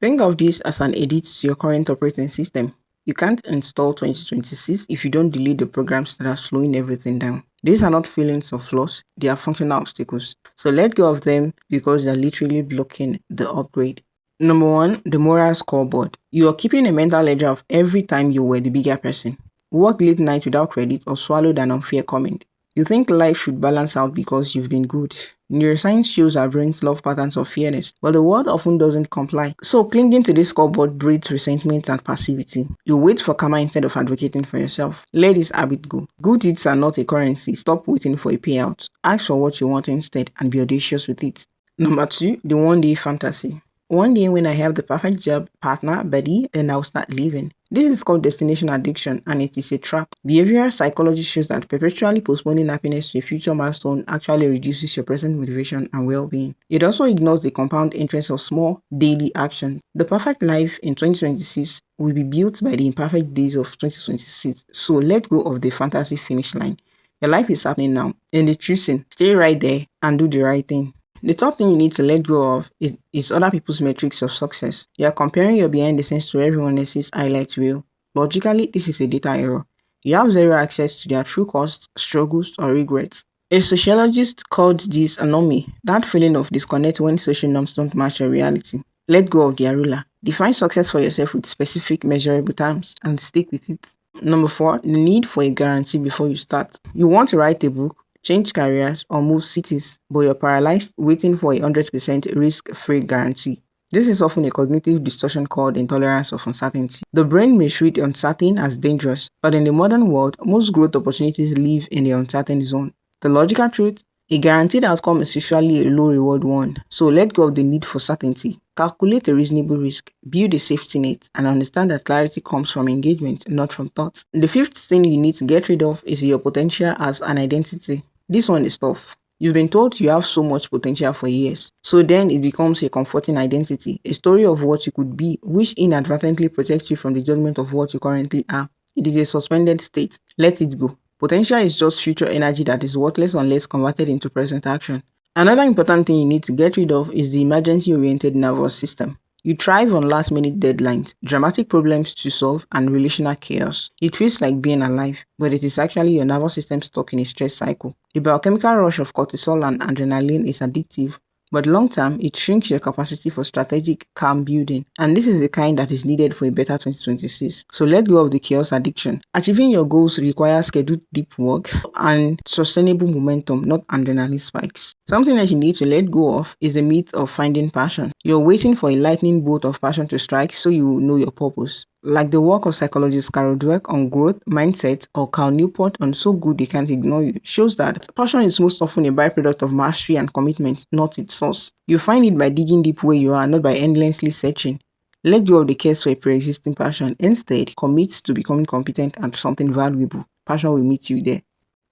Think of this as an edit to your current operating system. You can't install 2026 if you don't delete the programs that are slowing everything down. These are not feelings of flaws, they are functional obstacles. So let go of them because they're literally blocking the upgrade. Number one, the moral scoreboard. You are keeping a mental ledger of every time you were the bigger person. Work late night without credit or swallowed an unfair comment. You think life should balance out because you've been good. Neuroscience shows our brains love patterns of fairness, but the world often doesn't comply. So clinging to this scoreboard breeds resentment and passivity. You wait for karma instead of advocating for yourself. Let this habit go. Good deeds are not a currency. Stop waiting for a payout. Ask for what you want instead and be audacious with it. Number two, the one-day fantasy. One day when I have the perfect job, partner, buddy, then I'll start living. This is called destination addiction and it is a trap. Behavioral psychology shows that perpetually postponing happiness to a future milestone actually reduces your present motivation and well-being. It also ignores the compound interest of small daily action. The perfect life in 2026 will be built by the imperfect days of 2026. So let go of the fantasy finish line. Your life is happening now. In the choosing, stay right there and do the right thing. The third thing you need to let go of is other people's metrics of success. You are comparing your behind the scenes to everyone else's highlight reel. Logically, this is a data error. You have zero access to their true costs, struggles, or regrets. A sociologist called this anomie, that feeling of disconnect when social norms don't match your reality. Let go of their ruler. Define success for yourself with specific measurable terms and stick with it. Number four, the need for a guarantee before you start. You want to write a book, change careers, or move cities, but you're paralyzed waiting for a 100% risk-free guarantee. This is often a cognitive distortion called intolerance of uncertainty. The brain may treat uncertain as dangerous, but in the modern world, most growth opportunities live in the uncertain zone. The logical truth? A guaranteed outcome is usually a low-reward one, so let go of the need for certainty. Calculate a reasonable risk, build a safety net, and understand that clarity comes from engagement, not from thoughts. The fifth thing you need to get rid of is your potential as an identity. This one is tough. You've been told you have so much potential for years. So then it becomes a comforting identity, a story of what you could be, which inadvertently protects you from the judgment of what you currently are. It is a suspended state. Let it go. Potential is just future energy that is worthless unless converted into present action. Another important thing you need to get rid of is the emergency-oriented nervous system. You thrive on last-minute deadlines, dramatic problems to solve, and relational chaos. It feels like being alive, but it is actually your nervous system stuck in a stress cycle. The biochemical rush of cortisol and adrenaline is addictive, but long-term, it shrinks your capacity for strategic calm building, and this is the kind that is needed for a better 2026. So let go of the chaos addiction. Achieving your goals requires scheduled deep work and sustainable momentum, not adrenaline spikes. Something that you need to let go of is the myth of finding passion. You're waiting for a lightning bolt of passion to strike so you know your purpose. Like the work of psychologist Carol Dweck on growth, mindset, or Cal Newport on So Good They Can't Ignore You, shows that passion is most often a byproduct of mastery and commitment, not its source. You find it by digging deep where you are, not by endlessly searching. Let go of the case for a pre-existing passion. Instead, commit to becoming competent at something valuable. Passion will meet you there.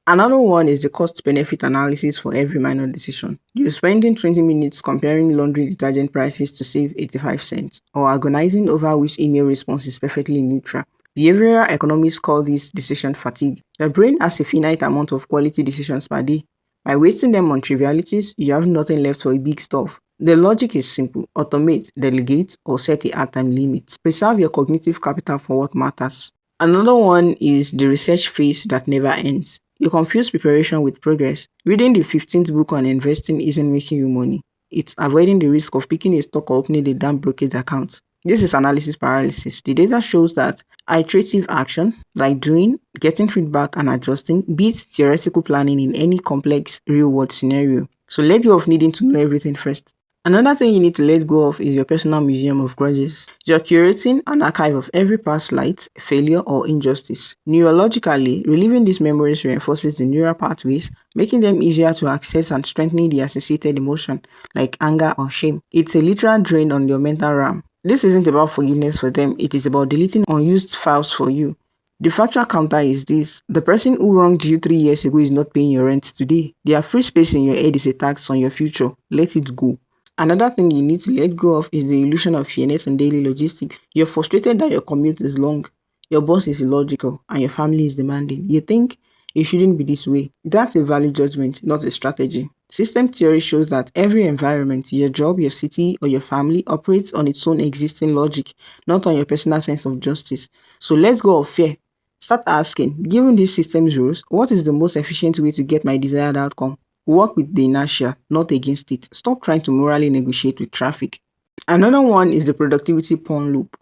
Another one is the cost-benefit analysis for every minor decision. You're spending 20 minutes comparing laundry detergent prices to save 85 cents, or agonizing over which email response is perfectly neutral. Behavioral economists call this decision fatigue. Your brain has a finite amount of quality decisions per day. By wasting them on trivialities, you have nothing left for a big stuff. The logic is simple. Automate, delegate, or set a hard time limit. Preserve your cognitive capital for what matters. Another one is the research phase that never ends. You confuse preparation with progress. Reading the 15th book on investing isn't making you money. It's avoiding the risk of picking a stock or opening a damn brokerage account. This is analysis paralysis. The data shows that iterative action, like doing, getting feedback, and adjusting, beats theoretical planning in any complex real-world scenario. So let go of needing to know everything first. Another thing you need to let go of is your personal museum of grudges. You're curating an archive of every past slight, failure, or injustice. Neurologically, reliving these memories reinforces the neural pathways, making them easier to access and strengthening the associated emotion, like anger or shame. It's a literal drain on your mental RAM. This isn't about forgiveness for them, it is about deleting unused files for you. The factual counter is this: the person who wronged you 3 years ago is not paying your rent today. Their free space in your head is a tax on your future. Let it go. Another thing you need to let go of is the illusion of fairness in daily logistics. You're frustrated that your commute is long, your boss is illogical, and your family is demanding. You think it shouldn't be this way. That's a value judgment, not a strategy. System theory shows that every environment, your job, your city, or your family, operates on its own existing logic, not on your personal sense of justice. So let go of fear. Start asking, given these systems rules, what is the most efficient way to get my desired outcome? Work with the inertia, not against it. Stop trying to morally negotiate with traffic. Another one is the productivity porn loop.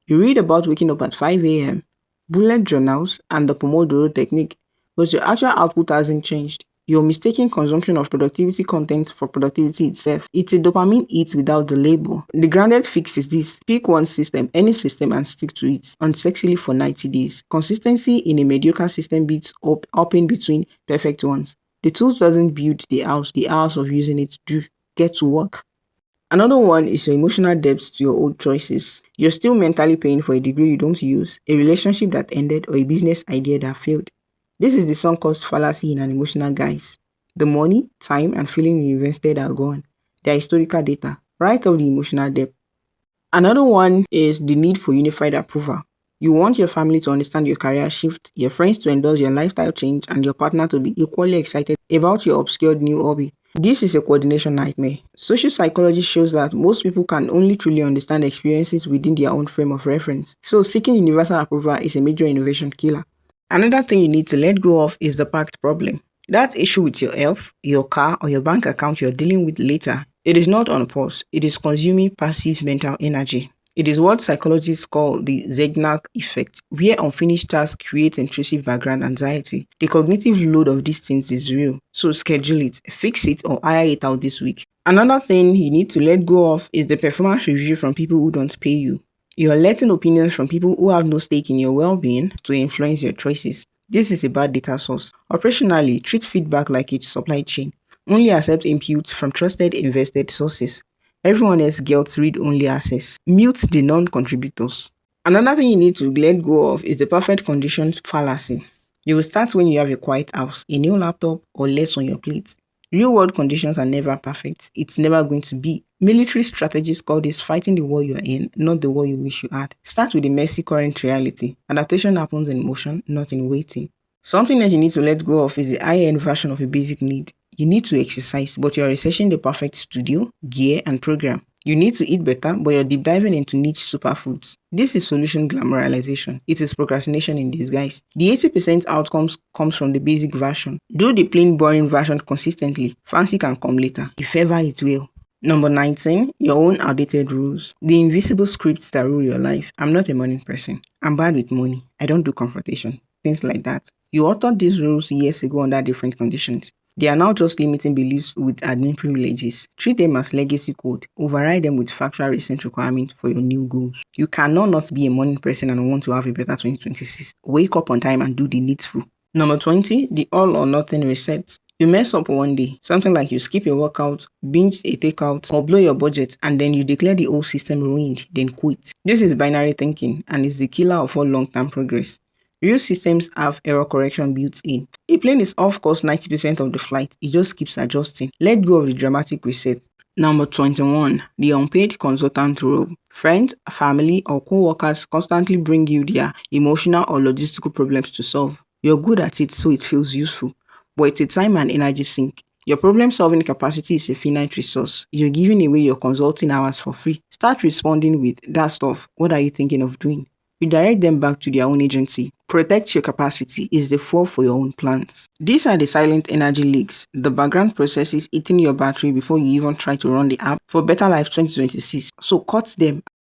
You read about waking up at 5 a.m., bullet journals, and the Pomodoro technique, but your actual output hasn't changed. You're mistaking consumption of productivity content for productivity itself. It's a dopamine hit without the label. The grounded fix is this: pick one system, any system, and stick to it unsexily for 90 days. Consistency in a mediocre system beats up in between perfect ones. The tools doesn't build the house, the hours of using it do. Get to work. Another one is your emotional depth to your old choices. You're still mentally paying for a degree you don't use, a relationship that ended, or a business idea that failed. This is the sunk cost fallacy in an emotional guise. The money, time, and feeling you invested are gone. They are historical data. Write off the emotional debt. Another one is the need for unified approval. You want your family to understand your career shift, your friends to endorse your lifestyle change, and your partner to be equally excited about your obscured new hobby. This is a coordination nightmare. Social psychology shows that most people can only truly understand experiences within their own frame of reference. So seeking universal approval is a major innovation killer. Another thing you need to let go of is the past problem. That issue with your health, your car, or your bank account you're dealing with later. It is not on pause. It is consuming passive mental energy. It is what psychologists call the Zeigarnik effect, where unfinished tasks create intrusive background anxiety. The cognitive load of these things is real, so schedule it, fix it, or hire it out this week. Another thing you need to let go of is the performance review from people who don't pay you. You are letting opinions from people who have no stake in your well-being to influence your choices. This is a bad data source. Operationally, treat feedback like its supply chain. Only accept inputs from trusted invested sources. Everyone else gets read-only access. Mute the non-contributors. Another thing you need to let go of is the perfect conditions fallacy. You will start when you have a quiet house, a new laptop, or less on your plate. Real world conditions are never perfect. It's never going to be. Military strategists call this fighting the war you're in, not the war you wish you had. Start with the messy current reality. Adaptation happens in motion, not in waiting. Something that you need to let go of is the high-end version of a basic need. You need to exercise, but you're researching the perfect studio, gear, and program. You need to eat better, but you're deep diving into niche superfoods. This is solution glamorization. It is procrastination in disguise. The 80% outcomes comes from the basic version. Do the plain boring version consistently. Fancy can come later, if ever it will. Number 19, your own outdated rules. The invisible scripts that rule your life. I'm not a morning person. I'm bad with money. I don't do confrontation. Things like that. You authored these rules years ago under different conditions. They are now just limiting beliefs with admin privileges. Treat them as legacy code. Override them with factual recent requirements for your new goals. You cannot not be a morning person and want to have a better 2026. Wake up on time and do the needful. Number 20, the all or nothing reset. You mess up one day, something like you skip your workout, binge a takeout, or blow your budget, and then you declare the whole system ruined, then quit. This is binary thinking and is the killer of all long-term progress. Real systems have error correction built in. A plane is off course 90% of the flight, it just keeps adjusting. Let go of the dramatic reset. Number 21, the unpaid consultant role. Friends, family, or co-workers constantly bring you their emotional or logistical problems to solve. You're good at it, so it feels useful, but it's a time and energy sink. Your problem-solving capacity is a finite resource. You're giving away your consulting hours for free. Start responding with, that stuff, what are you thinking of doing? Redirect them back to their own agency. Protect your capacity is the fuel for your own plans. These are the silent energy leaks, the background processes eating your battery before you even try to run the app for Better Life 2026. So cut them